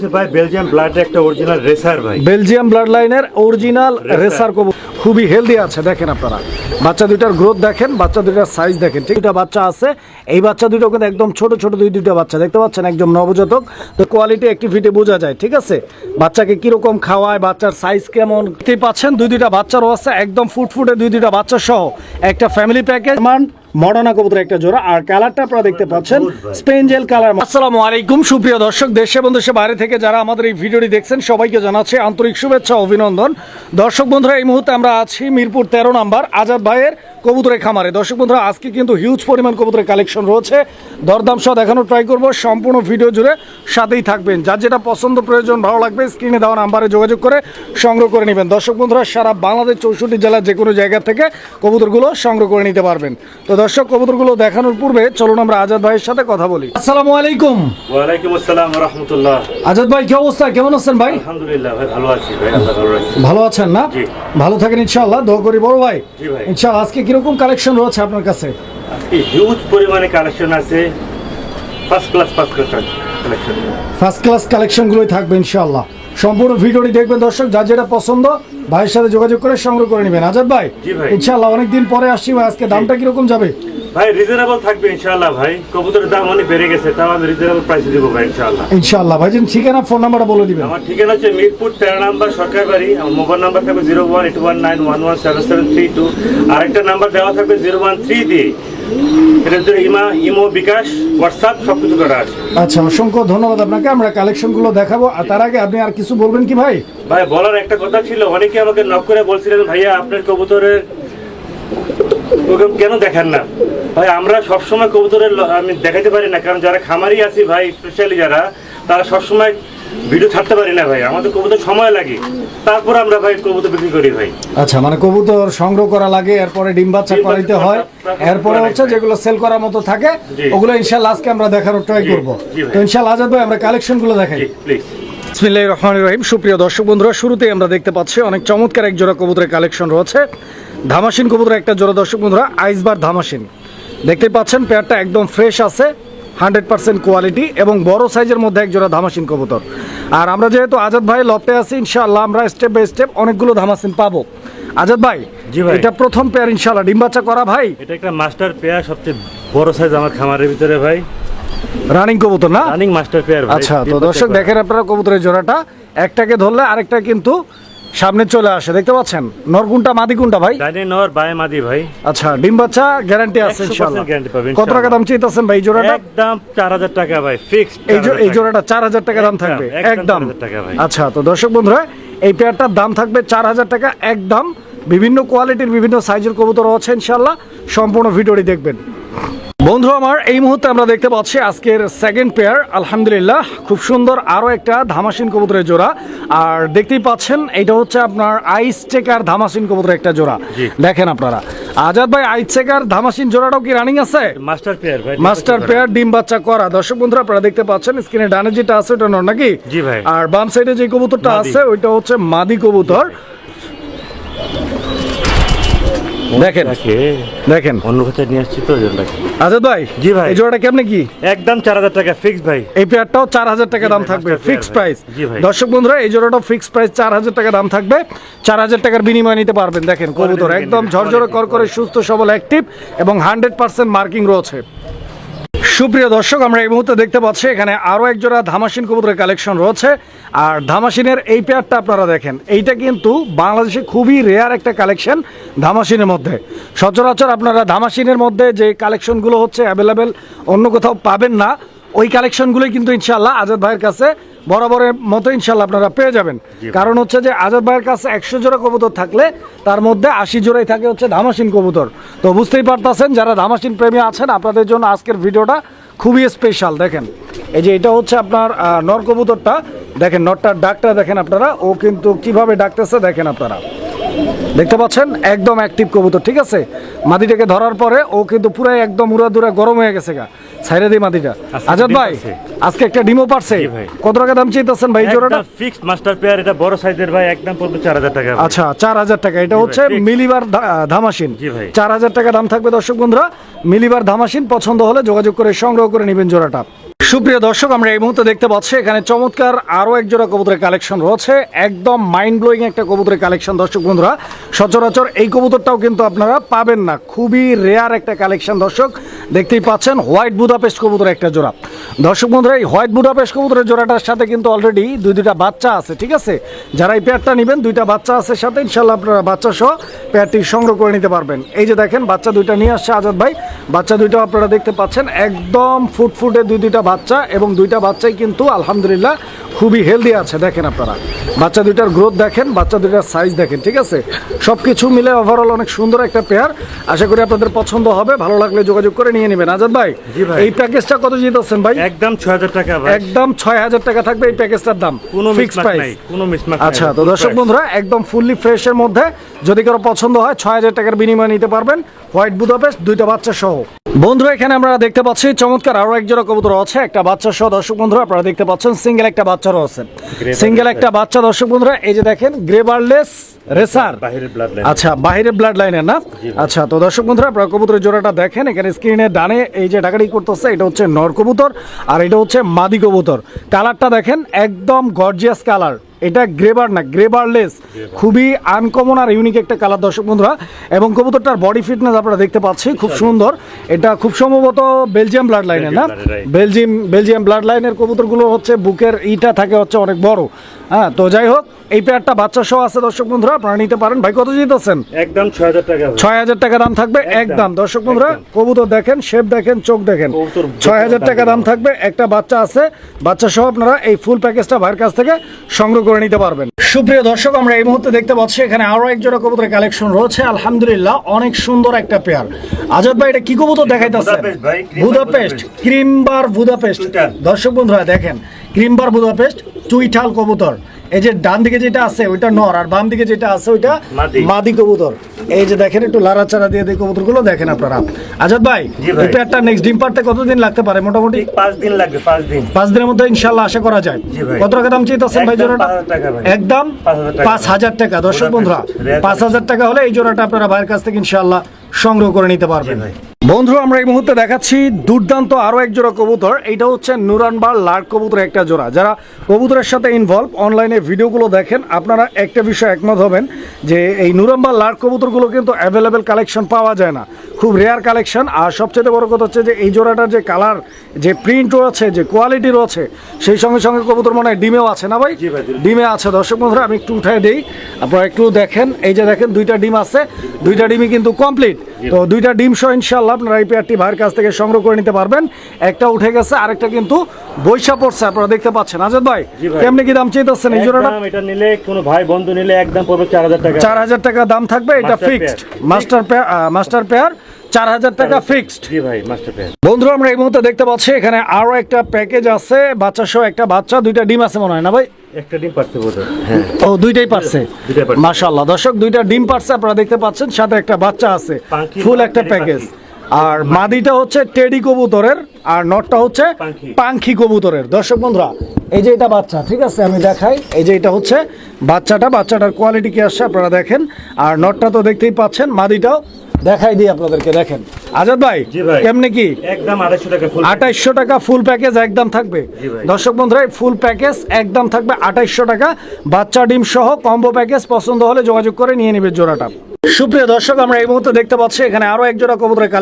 হচ্ছে ভাই Belgium blood একটা অরিজিনাল রেসার ভাই, বেলজিয়াম ব্লাড লাইনের অরিজিনাল রেসার কবুতর, খুবই হেলদি আছে। দেখেন আপনারা বাচ্চা দুইটার গ্রোথ দেখেন, বাচ্চা দুইটার সাইজ দেখেন। ঠিক, দুইটা বাচ্চা আছে, এই বাচ্চা দুটো কিন্তু একদম ছোট ছোট দুইটা বাচ্চা দেখতে পাচ্ছেন, একদম নবজাতক। তো কোয়ালিটি অ্যাক্টিভিটি বোঝা যায়। ঠিক আছে, বাচ্চাকে কিরকম খাওয়ায়, বাচ্চার সাইজ কেমন দেখতেই পাচ্ছেন। দুইটা বাচ্চারও আছে একদম ফুটফুটে, দুইটা বাচ্চা সহ একটা ফ্যামিলি প্যাকেজ। মডার্না কবুতর একটা জোড়া, আর কালারটা আপনারা দেখতে পাচ্ছেন স্পেঞ্জেল কালার। আসসালামু আলাইকুম সুপ্রিয় দর্শক, দেশে এবং দেশের বাইরে থেকে যারা আমাদের এই ভিডিওটি দেখছেন সবাইকে জানাচ্ছি আন্তরিক শুভেচ্ছা অভিনন্দন। দর্শক বন্ধুরা, এই মুহূর্তে আমরা আছি মিরপুর 13 নম্বর আজাদ ভাইয়ের কবুতরের খামারে। দর্শক বন্ধুরা, আজকে কিন্তু হিউজ পরিমাণ কবুতরের কালেকশন রয়েছে, দরদাম সহ দেখানোর ট্রাই করব। সম্পূর্ণ ভিডিও জুড়ে সাথেই থাকবেন। যার যেটা পছন্দ প্রয়োজন ভালো লাগবে স্ক্রিনে দেওয়া নাম্বারে যোগাযোগ করে সংগ্রহ করে নেবেন। দর্শক বন্ধুরা, সারা বাংলাদেশ 64 জেলার যে কোনো জায়গা থেকে কবুতরগুলো সংগ্রহ করে নিতে পারবেন। তো দর্শক, কবুতরগুলো দেখানোর পূর্বে চলুন আমরা আজাদ ভাইয়ের সাথে কথা বলি। আসসালামু আলাইকুম। ওয়ালাইকুম আসসালাম ওয়া রাহমাতুল্লাহ। আজাদ ভাই, কি অবস্থা, কেমন আছেন ভাই? আলহামদুলিল্লাহ ভাই, ভালো আছি ভাই, আল্লাহ ভালো রাখছে। ভালো আছেন না? জি। ভালো থাকেন ইনশাআল্লাহ, দোয়া করি বড় ভাই। জি ভাই। ইনশাআল্লাহ। আজকে কিরকম কালেকশন রয়েছে আপনার কাছে? আজকে হিউজ পরিমাণে কালেকশন আছে, first class collection. First class কালেকশনগুলোই থাকবে ইনশাআল্লাহ। সম্পূর্ণ ভিডিওটি দেখবেন দর্শক, যার যেটা পছন্দ ভাইয়ের সাথে যোগাযোগ করে সংগ্রহ করে নেবেন। আজাদ ভাই, জি ভাই। ইনশাআল্লাহ অনেকদিন পরে আসছি ভাই, আজকে দামটা কিরকম যাবে? ভাই রিজনেবল থাকবে ইনশাআল্লাহ ভাই, কবুতরের দাম অনেক বেড়ে গেছে, তাও আমি রিজনেবল প্রাইসে দেবো ভাই ইনশাআল্লাহ। ইনশাআল্লাহ ভাই, ঠিকানা ফোন নাম্বারটা বলে দিবেন। আমার ঠিকানা হচ্ছে মিরপুর 13 নম্বর সরকার বাড়ি। আমার মোবাইল নাম্বার থাকবে 01819117732। আরেকটা নাম্বার দেওয়া থাকবে 013 দিয়ে, এটার জন্য ইমো বিকাশ হোয়াটসঅ্যাপ সবকিছু করা আছে। আচ্ছা, অসংখ্য ধন্যবাদ আপনাকে। আমরা কালেকশনগুলো দেখাবো, আর তার আগে আপনি আর কিছু বলবেন কি ভাই? ভাই বলার একটা কথা ছিল, অনেকে আমাকে নক করে বলছিলেন ভাইয়া আপনার কবুতরের কেন দেখান না। ভাই আমরা সবসময় কবুতরের আমি দেখাতে পারি না, কারণ যারা খামারি আছি ভাই, স্পেশালি যারা, তারা সবসময় ভিডিও ছাড়তে পারি না ভাই, আমাদের কবুতর সময় লাগে, তারপর আমরা ভাই কবুতর বিক্রি করি ভাই। আচ্ছা, মানে কবুতর সংগ্রহ করা লাগে, এরপরে ডিম বাচ্চা করাইতে হয়, এরপরে হচ্ছে যেগুলো সেল করার মতো থাকে ওগুলো ইনশাআল্লাহ আজকে আমরা দেখানোর ট্রাই করব। তো ইনশাআল্লাহ আজাদ ভাই, আমরা কালেকশনগুলো দেখাই। প্লিজ। বিসমিল্লাহির রহমানির রহিম। সুপ্রিয় দর্শক বন্ধুরা, শুরুতেই আমরা দেখতে পাচ্ছি অনেক চমৎকার এক জোড়া কবুতরের কালেকশন রয়েছে। ধামাসিন কবুতর একটা জোড়া দর্শক বন্ধুরা, আইসবার ধামাসিন দেখতে পাচ্ছেন। পেয়ারটা একদম ফ্রেশ আছে, 100% কোয়ালিটি এবং বড় সাইজের মধ্যে এক জোড়া ধামাসিন কবুতর। আর আমরা যেহেতু আজাদ ভাই লফটে আছি, ইনশাআল্লাহ আমরা স্টেপ বাই স্টেপ অনেকগুলো ধামাসিন পাবো। আজাদ ভাই, জি ভাই। এটা প্রথম পেয়ার ইনশাআল্লাহ ডিম বাচ্চা করা ভাই? এটা একটা মাস্টার পেয়ার, সবচেয়ে বড় সাইজ আমার খামারের ভিতরে ভাই, রানিং কবুতর না? রানিং মাস্টার পেয়ার ভাই। আচ্ছা, তো দর্শক দেখেন আপনারা কবুতরের জোড়াটা, একটাকে ধরলে আরেকটা কিন্তু সামনে চলে আসে, দেখতে পাচ্ছেন। নর কোনটা মাদি কোনটা ভাই? ডাইনে নর বায়ে মাদি ভাই। আচ্ছা, ডিম বাচ্চা গ্যারান্টি আছে ইনশাআল্লাহ। 100% গ্যারান্টি পাবেন। কত টাকা দাম চাইতেছেন ভাই জোড়াটা? একদম 4000 টাকা ভাই, ফিক্সড। এই জোড়াটা 4000 টাকা দাম থাকবে একদম। 4000 টাকা ভাই। আচ্ছা, তো দর্শক বন্ধুরা, এই পেয়ারটার দাম থাকবে 4000 টাকা একদম। বিভিন্ন কোয়ালিটির বিভিন্ন সাইজের কবুতর আছে ইনশাআল্লাহ, সম্পূর্ণ ভিডিওটি দেখবেন। বন্ধু আমার, এই মুহূর্তে আমরা দেখতে পাচ্ছি আজকের সেকেন্ড পেয়ার, আলহামদুলিল্লাহ খুব সুন্দর আরও একটা ধামাসিন কবুতরের জোড়া। আর দেখতেই পাচ্ছেন এটা হচ্ছে আপনার আইস চেকার ধামাসিন কবুতরের একটা জোড়া। দেখেন আপনারা আজাদ ভাই, আইস চেকার ধামাসিন জোড়াটাও কি রানিং আছে? মাস্টার পেয়ার ভাই, মাস্টার পেয়ার ডিম বাচ্চা করা। দর্শক বন্ধুরা, আপনারা দেখতে পাচ্ছেন স্ক্রিনে ডানে যেটা আছে ওটা নর নাকি? জি ভাই। আর বাম সাইডে যে কবুতরটা আছে ওইটা হচ্ছে মাদি কবুতর। দেখেন দেখেন, অন্য কোথায় নিয়ে আসছি তো জোড়াটাকে। আজাদ ভাই, জি ভাই। এই জোড়াটা কেমনে কি? একদম 4000 টাকা ফিক্সড ভাই। এই পেয়ারটাও 4000 টাকা দাম থাকবে, ফিক্সড প্রাইস। দর্শক বন্ধুরা, এই জোড়াটাও ফিক্সড প্রাইস 4000 টাকা দাম থাকবে। 4000 টাকার বিনিময়ে নিতে পারবেন। দেখেন কবুতর একদম ঝরঝরে করকরে সুস্থ সবল অ্যাক্টিভ এবং 100% মার্কিং রয়েছে। সুপ্রিয় দর্শক, আমরা এই মুহূর্তে দেখতে পাচ্ছি এখানে আরও এক জোড়া ধামাসিন কবুতরের কালেকশন রয়েছে। আর ধামাসিনের এই পেয়ারটা আপনারা দেখেন, এইটা কিন্তু বাংলাদেশে খুবই রেয়ার একটা কালেকশন ধামাসিনের মধ্যে। সচরাচর আপনারা ধামাসিনের মধ্যে যে কালেকশনগুলো হচ্ছে অ্যাভেলেবেল অন্য কোথাও পাবেন না, ওই কালেকশনগুলোই কিন্তু ইনশাআল্লাহ আজাদ ভাইয়ের কাছে বরাবরের মতো ইনশাআল্লাহ আপনারা পেয়ে যাবেন। কারণ হচ্ছে যে আজাদ ভাইয়ের কাছে 100 জোড়া কবুতর থাকলে তার মধ্যে 80 জোড়াই থাকে হচ্ছে ধামাসিন কবুতর। তো বুঝতেই পারতেছেন, যারা ধামাসিন প্রেমী আছেন আপনাদের জন্য আজকের ভিডিওটা খুবই স্পেশাল। দেখেন এই যে এটা হচ্ছে আপনার নর কবুতরটা, দেখেন নরটার ডাকটা দেখেন আপনারা, ও কিন্তু কিভাবে ডাকতেছে দেখেন আপনারা, দেখতে পাচ্ছেন একদম অ্যাক্টিভ কবুতর। ঠিক আছে, মাদিটাকে ধরার পরে ও কিন্তু পুরাই একদম উড়াদুরা গরম হয়ে গেছে গা, ছাইরে দিই মাদিটা। আজাদ ভাই, আজকে একটা ডিমও পারছে। কত টাকা দাম চাইতেছেন ভাই জোড়াটা? ফিক্সড মাস্টার পেয়ার, এটা বড় সাইজের ভাই, একদম পড়বে 4000 টাকা। আচ্ছা, 4000 টাকা। এটা হচ্ছে মিলিবার ধামাসিন। 4000 টাকা দাম থাকবে দর্শক বন্ধুরা, মিলিবার ধামাসিন। পছন্দ হলে যোগাযোগ করে সংগ্রহ করে নেবেন জোড়াটা। সুপ্রিয় দর্শক, আমরা এই মুহূর্তে দেখতে পাচ্ছি এখানে চমৎকার আরো এক জোড়া কবুতরের কালেকশন রয়েছে। একদম মাইন্ড ব্লোয়িং একটা কবুতরের কালেকশন দর্শক বন্ধুরা। সচরাচর এই কবুতরটাও কিন্তু আপনারা পাবেন না, খুবই রেয়ার একটা কালেকশন দর্শক। দেখতেই পাচ্ছেন হোয়াইট বুদাপেস্ট কবুতর একটা জোড়া। দর্শক বন্ধুরা, এই হোয়াইট বুদাপেস্ট কবুতরের জোড়াটার সাথে কিন্তু অলরেডি দুইটা বাচ্চা আছে, ঠিক আছে? যারা এই পেয়ারটা নেবেন, দুইটা বাচ্চা আছে সাথে, ইনশাল্লাহ আপনারা বাচ্চা সহ পেয়ারটি সংগ্রহ করে নিতে পারবেন। এই যে দেখেন বাচ্চা দুইটা নিয়ে আসছে আজাদ ভাই, বাচ্চা দুইটা আপনারা দেখতে পাচ্ছেন একদম ফুটফুটে দুইটা বাচ্চা, এবং দুইটা বাচ্চাই কিন্তু আলহামদুলিল্লাহ খুবই হেলদি আছে। দেখেন আপনারা বাচ্চা দুইটার গ্রোথ দেখেন, বাচ্চা দুইটার সাইজ দেখেন, ঠিক আছে? সব কিছু মিলে ওভারঅল অনেক সুন্দর একটা পেয়ার। আশা করি আপনাদের পছন্দ হবে, ভালো লাগলে যোগাযোগ করে নিয়ে নেবেন। আজাদ ভাই, এই প্যাকেজটা কত জিতেছেন ভাই? একদম 6000 টাকা ভাই, একদম 6000 টাকা থাকবে এই প্যাকেজটার দাম, কোনো ফিক্স মিসমাচ প্রাইস। নাই, কোনো মিসমাচ নাই। আচ্ছা, তো দর্শক বন্ধুরা, একদম ফুললি ফ্রেশের মধ্যে যদি কারো পছন্দ হয় 6000 টাকার বিনিময়ে নিতে পারবেন হোয়াইট বুদাপেস্ট দুইটা বাচ্চা সহ। বন্ধুরা, এখানে আমরা দেখতে পাচ্ছি চমৎকার আরো এক জোড়া কবুতর আছে, একটা বাচ্চা সহ। দর্শক বন্ধুরা, আপনারা দেখতে পাচ্ছেন সিঙ্গেল একটা বাচ্চারও আছে, সিঙ্গেল একটা বাচ্চা। দর্শক বন্ধুরা, এই যে দেখেন গ্রেবারলেস রেসার, বাহিরের ব্লাড লাইন। আচ্ছা, বাহিরের ব্লাড লাইনের না? আচ্ছা, তো দর্শক বন্ধুরা, আপনারা কবুতরের জোড়াটা দেখেন। এখানে স্ক্রিনে ডানে এই যে ডাকাডাকি করতেছে, এটা হচ্ছে নর কবুতর আর এটা হচ্ছে মাদি কবুতর। কালারটা দেখেন একদম গর্জিয়াস কালার। এটা গ্রেবার না, গ্রেবারলেস, খুবই আনকমন আর ইউনিক একটা কালার দর্শক বন্ধুরা। এবং কবুতরটার বডি ফিটনেস আপনারা দেখতে পাচ্ছি খুব সুন্দর। এটা খুব সম্ভবত বেলজিয়াম ব্লাড লাইনের না? বেলজিয়াম ব্লাড লাইনের কবুতরগুলো হচ্ছে বুকের ইটা থাকে হচ্ছে অনেক বড়। হ্যাঁ, তো যাই হোক, এই পেয়ারটা বাচ্চা সহ আছে দর্শক বন্ধুরা, আপনারা নিতে পারেন। ভাই, কত জিতেছেন? একদম 6000 টাকা, 6000 টাকা দাম থাকবে একদম। দর্শক বন্ধুরা, কবুতর দেখেন, শেপ দেখেন, চোখ দেখেন, 6000 টাকা দাম থাকবে। একটা বাচ্চা আছে, বাচ্চা সহ আপনারা এই ফুল প্যাকেজটা ভাইয়ের কাছ থেকে সংগ্রহ করে নিতে পারবেন। সুপ্রিয় দর্শক, আমরা এই মুহূর্তে দেখতে পাচ্ছি এখানে আরো এক জোড়া কবুতরের কালেকশন রয়েছে। আলহামদুলিল্লাহ, অনেক সুন্দর একটা পেয়ার। আজাদ ভাই, এটা কি কবুতর দেখাইতেছে? Budapest, ক্রিমবার Budapest. দর্শক বন্ধুরা দেখেন, ক্রিমবার বুদাপেস্ট চুইঠাল কবুতর। এই যে ডান দিকে যেটা আছে ওইটা নর, আর বাম দিকে যেটা আছে ওইটা মাদি কবুতর। এই যে দেখেন, একটু লাড়াচাড়া দিয়ে দিয়ে কবুতরগুলো দেখেন আপনারা। আজাদ ভাই, এই পেয়ারটা নেক্সট ডিম পারতে কতদিন লাগতে পারে মোটামুটি? 5 দিন লাগবে, 5 দিন। 5 দিনের মধ্যে ইনশাআল্লাহ আশা করা যায়। কত টাকা দাম চাইতেছেন ভাই জোড়াটা? একদম 5000 টাকা। দর্শক বন্ধুরা, 5000 টাকা হলে এই জোড়াটা আপনারা ভাইয়ের কাছ থেকে ইনশাআল্লাহ সংগ্রহ করে নিতে পারবেন। বন্ধুরা, আমরা এই মুহূর্তে দেখাচ্ছি দুর্দান্ত আরো এক জোড়া কবুতর। এইটা হচ্ছে নুরানবার লার্ক কবুতরের একটা জোড়া। যারা কবুতরের সাথে ইনভলভ, অনলাইনে ভিডিওগুলো দেখেন, আপনারা একটা বিষয় একমত হবেন যে এই নুরানবার লার্ক কবুতরগুলো কিন্তু অ্যাভেলেবেল কালেকশন পাওয়া যায় না, খুব রেয়ার কালেকশন। আর সবচেয়ে বড় কথা হচ্ছে যে এই জোড়াটার যে কালার, যে প্রিন্ট রয়েছে, যে কোয়ালিটি রয়েছে, সেই সঙ্গে সঙ্গে কবুতর মনে হয় ডিমেও আছে না ভাই? ডিমে আছে। দর্শক বন্ধুরা, আমি একটু উঠাই দেই, আপনারা একটু দেখেন। এই যে দেখেন, দুইটা ডিম আছে, দুইটা ডিমই কিন্তু কমপ্লিট। তো দুইটা ডিম সহ ইনশাআল্লাহ আপনারা এই পেয়ারটি ভাইয়ের কাছ থেকে সংগ্রহ করে নিতে পারবেন। একটা উঠে গেছে, আরেকটা কিন্তু বৈশা পড়ছে, আপনারা দেখতে পাচ্ছেন। আজাদ ভাই, কেমনে কি দাম চাইতেছেন এই জোড়াটা? এটা নিলে কোনো ভাই বন্ধু নিলে একদম পড়বে 4000 টাকা। 4000 টাকা দাম থাকবে, এটা ফিক্সড। মাস্টার পেয়ার 4000 টাকা ফিক্সড। জি ভাই, মাস্টার পেয়ার। বন্ধুরা, আমরা এই মুহূর্তে দেখতে পাচ্ছি এখানে আরো একটা প্যাকেজ আছে, বাচ্চা সহ একটা বাচ্চা, দুইটা ডিম আছে মনে হয় না ভাই? একটা ডিম পারতে বলতে, হ্যাঁ। ও, দুইটাই পারছে, মাশাআল্লাহ। দর্শক, দুইটা ডিম পারছে আপনারা দেখতে পাচ্ছেন, সাথে একটা বাচ্চা আছে, ফুল একটা প্যাকেজ। আর মাদিটা হচ্ছে টেডি কবুতরের, আর নটটা হচ্ছে পাখি কবুতরের। দর্শক বন্ধুরা, এই যে এটা বাচ্চা, ঠিক আছে, আমি দেখাই। এই যে এটা হচ্ছে বাচ্চাটার কোয়ালিটি কি আসছে আপনারা দেখেন। আর নটটা তো দেখতেই পাচ্ছেন, মাদিটাও দেখাই দিই আপনাদেরকে, দেখেন। আজাদ ভাই, কেমনে কি? একদম 2800 টাকা ফুল, 2800 টাকা ফুল প্যাকেজ একদম থাকবে। দর্শক বন্ধুরা, ফুল প্যাকেজ একদম থাকবে 2800 টাকা, বাচ্চা ডিম সহ কম্বো প্যাকেজ। পছন্দ হলে যোগাযোগ করে নিয়ে নেবে জোড়াটা। সুপ্রিয় দর্শক, আমরা এই মুহূর্তে দেখতে পাচ্ছি এখানে আরো এক জোড়া কবুতরের